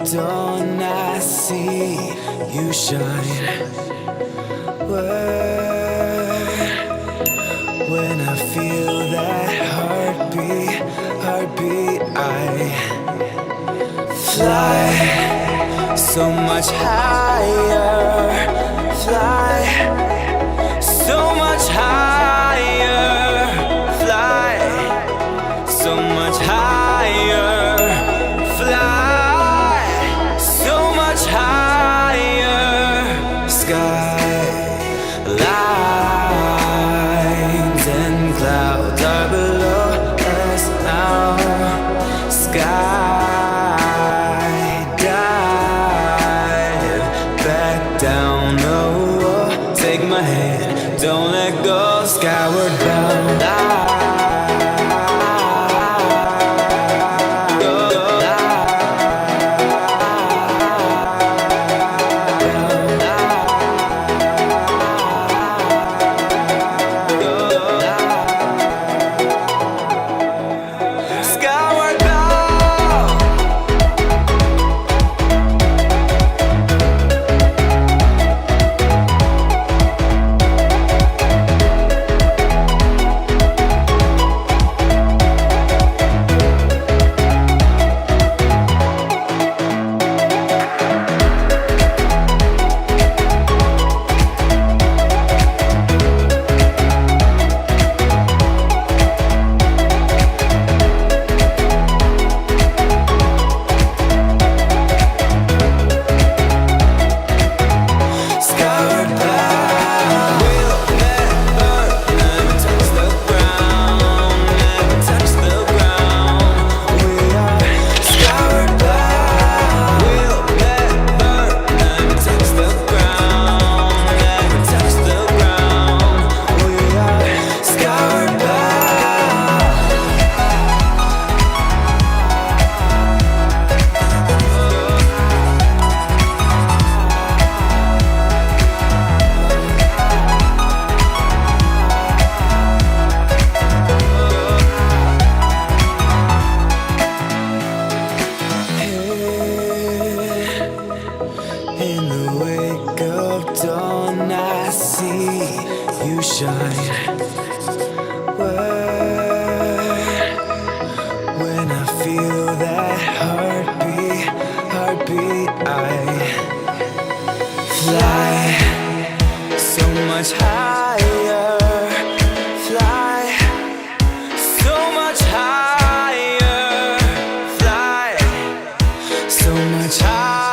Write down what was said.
dawn I see you shine. When I feel that heartbeat, I fly so much higher, fly so much higher, fly so much higher, fly so much higher. Skylines and clouds are below us now. Skydive back down, oh, take my hand, don't let go, skyward bound. In the wake of dawn I see you shine. When I feel that heartbeat, I fly so much higher, fly so much higher, fly so much higher.